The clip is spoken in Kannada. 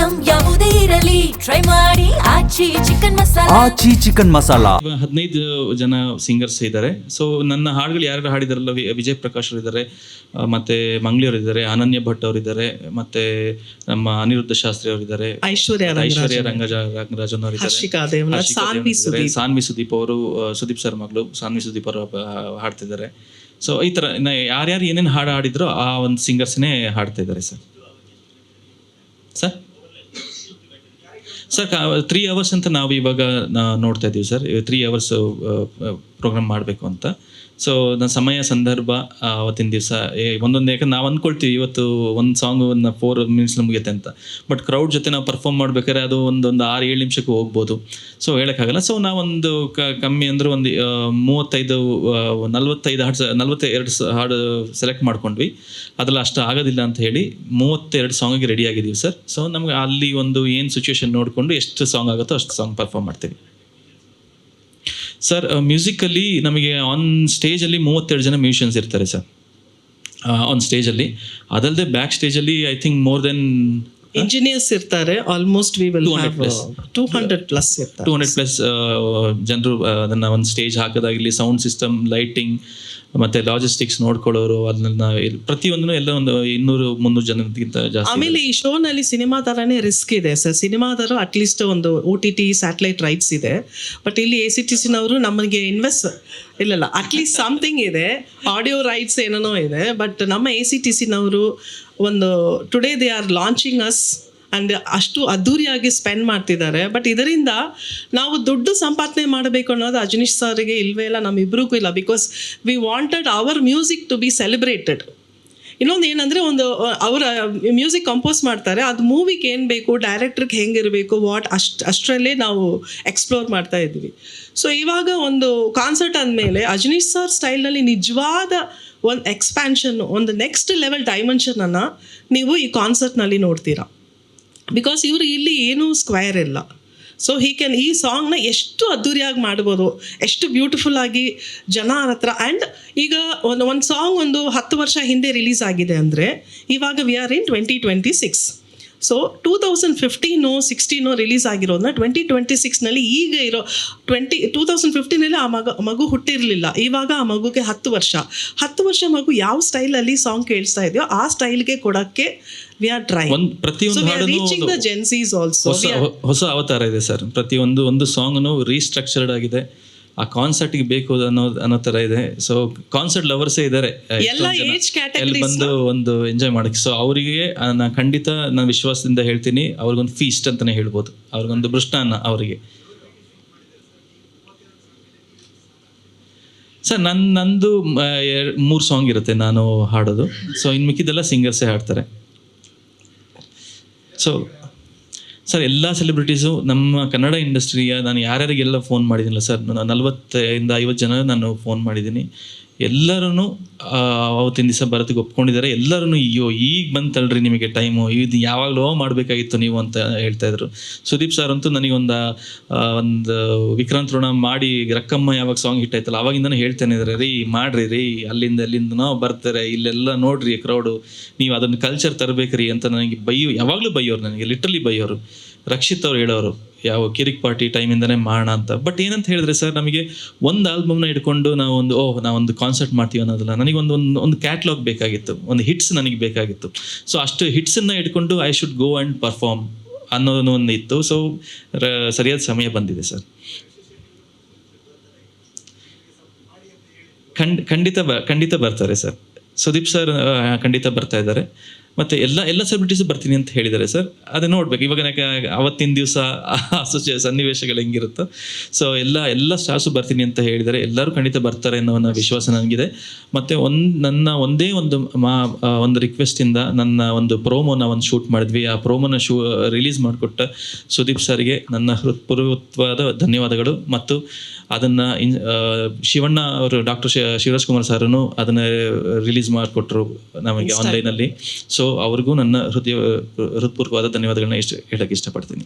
ಐಟಂ ಯಾವುದೇ ಇರಲಿ ಟ್ರೈ ಮಾಡಿ ಆಚಿ ಚಿಕನ್ ಮಸಾಲಾ. 15 ಜನ ಸಿಂಗರ್ಸ್ ಇದ್ದಾರೆ. ಸೊ ನನ್ನ ಹಾಡುಗಳು ಯಾರು ಹಾಡಿದಾರಲ್ಲ, ವಿಜಯ್ ಪ್ರಕಾಶ್ ಅವರು ಇದ್ದಾರೆ, ಮತ್ತೆ ಮಂಗ್ಲಿ ಅವರು ಇದ್ದಾರೆ, ಅನನ್ಯ ಭಟ್ ಅವರು ಇದ್ದಾರೆ, ಮತ್ತೆ ನಮ್ಮ ಅನಿರುದ್ಧ ಶಾಸ್ತ್ರಿ ಅವರು ಇದ್ದಾರೆ, ಐಶ್ವರ್ಯ ರಂಗರಾಜನ್ ಅವರು ಇದ್ದಾರೆ, ಸಾನ್ವಿ ಸುದೀಪ್ ಅವರು, ಸುದೀಪ್ ಸರ್ ಮಗಳು ಸಾನ್ವಿ ಸುದೀಪ್ ಅವರು ಹಾಡ್ತಿದ್ದಾರೆ. ಸೊ ಈ ಥರ ಯಾರ್ಯಾರು ಏನೇನು ಹಾಡು ಹಾಡಿದ್ರು ಆ ಒಂದು ಸಿಂಗರ್ಸ್ನೇ ಹಾಡ್ತಾ ಇದ್ದಾರೆ ಸರ್. 3 hours ಅಂತ ನಾವು ಇವಾಗ ನೋಡ್ತಾ ಇದ್ದೀವಿ ಸರ್. 3 hours ಪ್ರೋಗ್ರಾಮ್ ಮಾಡಬೇಕು ಅಂತ. ಸೊ ನನ್ನ ಸಮಯ ಸಂದರ್ಭ ಅವತ್ತಿನ ದಿವಸ ಒಂದೊಂದು, ಯಾಕಂದ್ರೆ ನಾವು ಅಂದ್ಕೊಳ್ತೀವಿ ಇವತ್ತು ಒಂದು ಸಾಂಗ್ 4 minutes ಮುಗಿಯುತ್ತೆ ಅಂತ. ಬಟ್ ಕ್ರೌಡ್ ಜೊತೆ ನಾವು ಪರ್ಫಾರ್ಮ್ ಮಾಡ್ಬೇಕಾದ್ರೆ ಅದು ಒಂದು 6-7 ನಿಮಿಷಕ್ಕೆ ಹೋಗ್ಬೋದು. ಸೊ ಹೇಳೋಕ್ಕಾಗಲ್ಲ. ಸೊ ನಾವೊಂದು ಕಮ್ಮಿ ಅಂದರೆ ಒಂದು 42 ಹಾಡು ಸೆಲೆಕ್ಟ್ ಮಾಡ್ಕೊಂಡ್ವಿ. ಅದರಲ್ಲಿ ಅಷ್ಟು ಆಗೋದಿಲ್ಲ ಅಂತ ಹೇಳಿ 32 ಸಾಂಗಿಗೆ ರೆಡಿ ಆಗಿದ್ದೀವಿ ಸರ್. ಸೊ ನಮ್ಗೆ ಅಲ್ಲಿ ಒಂದು ಏನು ಸಿಚುವೇಶನ್ ನೋಡಿಕೊಂಡು ಎಷ್ಟು ಸಾಂಗ್ ಆಗುತ್ತೋ ಅಷ್ಟು ಸಾಂಗ್ ಪರ್ಫಾರ್ಮ್ ಮಾಡ್ತೀವಿ ಸರ್. ಮ್ಯೂಸಿಕಲ್ಲಿ ನಮಗೆ ಆನ್ ಸ್ಟೇಜಲ್ಲಿ 32 ಜನ ಮ್ಯೂಸಿಷಿಯನ್ಸ್ ಇರ್ತಾರೆ ಸರ್ ಆನ್ ಸ್ಟೇಜಲ್ಲಿ. ಅದಲ್ಲದೆ ಬ್ಯಾಕ್ ಸ್ಟೇಜಲ್ಲಿ I think more than engineers ಇರ್ತಾರೆ. ಆಲ್ಮೋಸ್ಟ್ ವಿ ವಿಲ್ ಹ್ಯಾವ್ 200+ ಜನರು ಅದನ್ನು ಒಂದು ಸ್ಟೇಜ್ ಹಾಕೋದಾಗಿರಲಿ, ಸೌಂಡ್ ಸಿಸ್ಟಮ್, ಲೈಟಿಂಗ್ ಮತ್ತೆ ಲಾಜಿಸ್ಟಿಕ್ಸ್ ನೋಡ್ಕೊಳ್ಳೋರು, ಅದನ್ನ ಪ್ರತಿಯೊಂದನ್ನು ಎಲ್ಲ ಒಂದು 200-300 ಜನಕ್ಕಿಂತ ಜಾಸ್ತಿ. ಆಮೇಲೆ ಈ ಶೋನಲ್ಲಿ ಸಿನಿಮಾ ಥರನೇ ರಿಸ್ಕ್ ಇದೆ ಸರ್. ಸಿನಿಮಾದವರು ಅಟ್ಲೀಸ್ಟ್ ಒಂದು OTT ಸ್ಯಾಟಲೈಟ್ ರೈಟ್ಸ್ ಇದೆ. ಬಟ್ ಇಲ್ಲಿ ACTCನವರು ನಮಗೆ ಇಲ್ಲ ಅಟ್ಲೀಸ್ಟ್ ಸಮಥಿಂಗ್ ಇದೆ, ಆಡಿಯೋ ರೈಟ್ಸ್ ಏನೇನೋ ಇದೆ. ಬಟ್ ನಮ್ಮ ACTCನವರು ಒಂದು today they are launching us and ಅಷ್ಟು ಅದ್ಧೂರಿಯಾಗಿ ಸ್ಪೆಂಡ್ ಮಾಡ್ತಿದ್ದಾರೆ. ಬಟ್ ಇದರಿಂದ ನಾವು ದುಡ್ಡು ಸಂಪಾದನೆ ಮಾಡಬೇಕು ಅನ್ನೋದು ಅಜನೀಶ್ ಸರ್ಗೆ ಇಲ್ಲವೇ ಇಲ್ಲ, ನಮ್ಮಿಬ್ರಿಗೂ ಇಲ್ಲ. Because we wanted our music to be celebrated. ಇನ್ನೊಂದು ಏನಂದರೆ, ಒಂದು ಅವರ ಮ್ಯೂಸಿಕ್ ಕಂಪೋಸ್ ಮಾಡ್ತಾರೆ, ಅದು ಮೂವಿಗೆ ಏನು ಬೇಕು, ಡೈರೆಕ್ಟ್ರಿಗೆ ಹೆಂಗಿರಬೇಕು, ಅಷ್ಟರಲ್ಲೇ ನಾವು ಎಕ್ಸ್ಪ್ಲೋರ್ ಮಾಡ್ತಾ ಇದ್ವಿ. ಸೊ ಇವಾಗ ಒಂದು ಕಾನ್ಸರ್ಟ್ ಅಂದಮೇಲೆ ಅಜನೀಶ್ ಸರ್ ಸ್ಟೈಲ್ನಲ್ಲಿ ನಿಜವಾದ ಒಂದು ಎಕ್ಸ್ಪ್ಯಾನ್ಷನ್, ಒಂದು ನೆಕ್ಸ್ಟ್ ಲೆವೆಲ್ ಡೈಮೆನ್ಷನನ್ನು ನೀವು ಈ ಕಾನ್ಸರ್ಟ್ನಲ್ಲಿ ನೋಡ್ತೀರಾ. ಬಿಕಾಸ್ ಇವರು ಇಲ್ಲಿ ಏನೂ ಸ್ಕ್ವೈರ್ ಇಲ್ಲ. ಸೊ ಈ ಸಾಂಗ್ನ ಎಷ್ಟು ಅದ್ಧೂರಿಯಾಗಿ ಮಾಡ್ಬೋದು, ಎಷ್ಟು ಬ್ಯೂಟಿಫುಲ್ ಆಗಿ ಜನ ಹತ್ರ. ಆ್ಯಂಡ್ ಈಗ ಒಂದು ಸಾಂಗ್ 10 ವರ್ಷ ಹಿಂದೆ ರಿಲೀಸ್ ಆಗಿದೆ ಅಂದರೆ ಇವಾಗ we are in 2026. So 2015-16 release ಆಗಿರೋದನ್ನ 2026ನಲ್ಲಿ ಈಗ ಇರೋ 2015ನಲ್ಲಿ ಆ ಮಗು ಹುಟ್ಟಿರಲಿಲ್ಲ. ಇವಾಗ ಆ ಮಗುಗೆ 10 ವರ್ಷ ಮಗು ಯಾವ ಸ್ಟೈಲಲ್ಲಿ ಸಾಂಗ್ ಕೇಳಿಸ್ತಾ ಇದೆಯೋ ಆ ಸ್ಟೈಲ್ಗೆ ಕೊಡೋಕ್ಕೆ ವಿ ಆರ್ ಟ್ರೈಂಗ್. ಹೊಸ ಅವತಾರ ಇದೆ ಸರ್. ಒಂದು ಸಾಂಗ್ನು ರೀಸ್ಟ್ರಕ್ಚರ್ಡ್ ಆಗಿದೆ, ಆ ಕಾನ್ಸರ್ಟ್ಗೆ ಬೇಕು ಅನ್ನೋ ಥರ ಇದೆ. ಸೊ ಕಾನ್ಸರ್ಟ್ ಲವರ್ಸೇ ಇದ್ದಾರೆ, ಬಂದು ಒಂದು ಎಂಜಾಯ್ ಮಾಡೋಕ್ಕೆ. ಸೊ ಅವರಿಗೆ ಖಂಡಿತ ನಾನು ವಿಶ್ವಾಸದಿಂದ ಹೇಳ್ತೀನಿ, ಅವ್ರಿಗೊಂದು ಫೀಸ್ಟ್ ಅಂತಲೇ ಹೇಳ್ಬೋದು, ಅವ್ರಿಗೊಂದು ಮೃಷ್ಟಾನ್ನ ಅವರಿಗೆ. ಸರ್ ನಂದು 3 ಸಾಂಗ್ ಇರುತ್ತೆ ನಾನು ಹಾಡೋದು. ಸೊ ಇನ್ನು ಮಿಕ್ಕಿದೆಲ್ಲ ಸಿಂಗರ್ಸೇ ಹಾಡ್ತಾರೆ. ಸೊ ಸರ್ ಎಲ್ಲ ಸೆಲೆಬ್ರಿಟೀಸು ನಮ್ಮ ಕನ್ನಡ ಇಂಡಸ್ಟ್ರಿಯ ನಾನು ಯಾರ್ಯಾರಿಗೆಲ್ಲ ಫೋನ್ ಮಾಡಿದ್ದೀನಿಲ್ಲ ಸರ್, 40-50 ಜನ ನಾನು ಫೋನ್ ಮಾಡಿದ್ದೀನಿ. ಎಲ್ಲರೂ ಅವತ್ತಿನ ದಿವಸ ಬರೋದಕ್ಕೆ ಒಪ್ಕೊಂಡಿದ್ದಾರೆ. ಎಲ್ಲರೂ ಈಗ ಬಂತಲ್ರಿ ನಿಮಗೆ ಟೈಮು, ಇದು ಯಾವಾಗಲೂ ಮಾಡಬೇಕಾಗಿತ್ತು ನೀವು ಅಂತ ಹೇಳ್ತಾಯಿದ್ರು. ಸುದೀಪ್ ಸರ್ ಅಂತೂ ನನಗೊಂದು ವಿಕ್ರಾಂತ್ ಋಣ ಮಾಡಿ ರಕ್ಕಮ್ಮ ಯಾವಾಗ ಸಾಂಗ್ ಹಿಟ್ ಆಯ್ತಲ್ಲ ಅವಾಗಿಂದನೇ ಹೇಳ್ತಾನೆ ಇದ್ದಾರೆ, ರೀ ಮಾಡ್ರಿ ರೀ, ಅಲ್ಲಿಂದ ಬರ್ತಾರೆ, ಇಲ್ಲೆಲ್ಲ ನೋಡ್ರಿ ಕ್ರೌಡು, ನೀವು ಅದನ್ನು ಕಲ್ಚರ್ ತರಬೇಕ್ರಿ ಅಂತ ನನಗೆ ಯಾವಾಗಲೂ ಬೈಯೋರು, ನನಗೆ ಲಿಟ್ರಲಿ ಬೈಯೋರು. ರಕ್ಷಿತ್ ಅವ್ರು ಹೇಳೋರು ಯಾವ ಕಿರಿಕ್ ಪಾರ್ಟಿ ಟೈಮಿಂದನೇ ಮಾಡೋಣ ಅಂತ. ಬಟ್ ಏನಂತ ಹೇಳಿದ್ರೆ ಸರ್, ನಮಗೆ ಒಂದು ಆಲ್ಬಮ್ನ ಇಟ್ಕೊಂಡು ನಾವೊಂದು ಕಾನ್ಸರ್ಟ್ ಮಾಡ್ತೀವಿ ಅನ್ನೋದಲ್ಲ, ನನಗೆ ಒಂದು ಕ್ಯಾಟ್ಲಾಗ್ ಬೇಕಾಗಿತ್ತು, ಒಂದು ಹಿಟ್ಸ್ ನನಗೆ ಬೇಕಾಗಿತ್ತು. ಸೊ ಅಷ್ಟು ಹಿಟ್ಸನ್ನು ಇಟ್ಕೊಂಡು I should go and perform ಅನ್ನೋದು ಒಂದು ಇತ್ತು. ಸೊ ಸರಿಯಾದ ಸಮಯ ಬಂದಿದೆ ಸರ್. ಖಂಡಿತ ಬರ್ತಾರೆ ಸರ್. ಸುದೀಪ್ ಸರ್ ಖಂಡಿತ ಬರ್ತಾ ಇದ್ದಾರೆ. ಮತ್ತು ಎಲ್ಲ ಸೆಲೆಬ್ರಿಟೀಸು ಬರ್ತೀನಿ ಅಂತ ಹೇಳಿದ್ದಾರೆ ಸರ್. ಅದೇ ನೋಡ್ಬೇಕು ಇವಾಗ ಅವತ್ತಿನ ದಿವಸ ಸನ್ನಿವೇಶಗಳು ಹೆಂಗಿರುತ್ತೋ. ಸೊ ಎಲ್ಲ ಸ್ಟಾರ್ಸು ಬರ್ತೀನಿ ಅಂತ ಹೇಳಿದ್ದಾರೆ. ಎಲ್ಲರೂ ಖಂಡಿತ ಬರ್ತಾರೆ ಅನ್ನೋ ವಿಶ್ವಾಸ ನನಗಿದೆ. ಮತ್ತು ನನ್ನ ಒಂದೇ ಒಂದು ರಿಕ್ವೆಸ್ಟಿಂದ ನನ್ನ ಒಂದು ಪ್ರೋಮೋನ ಶೂಟ್ ಮಾಡಿದ್ವಿ. ಆ ಪ್ರೋಮೋನ ರಿಲೀಸ್ ಮಾಡಿಕೊಟ್ಟ ಸುದೀಪ್ ಸರ್ಗೆ ನನ್ನ ಹೃತ್ಪೂರ್ವಕವಾದ ಧನ್ಯವಾದಗಳು. ಮತ್ತು ಅದನ್ನು ಶಿವಣ್ಣ ಅವರು, ಡಾಕ್ಟರ್ ಶಿವರಾಜ್ ಕುಮಾರ್ ಸಾರನು ಅದನ್ನು ರಿಲೀಸ್ ಮಾಡಿಕೊಟ್ರು ನಮಗೆ ಆನ್ಲೈನಲ್ಲಿ. ಸೊ ಅವ್ರಿಗೂ ನನ್ನ ಹೃತ್ಪೂರ್ವಕವಾದ ಧನ್ಯವಾದಗಳನ್ನ ಹೇಳಕ್ಕೆ ಇಷ್ಟಪಡ್ತೀನಿ.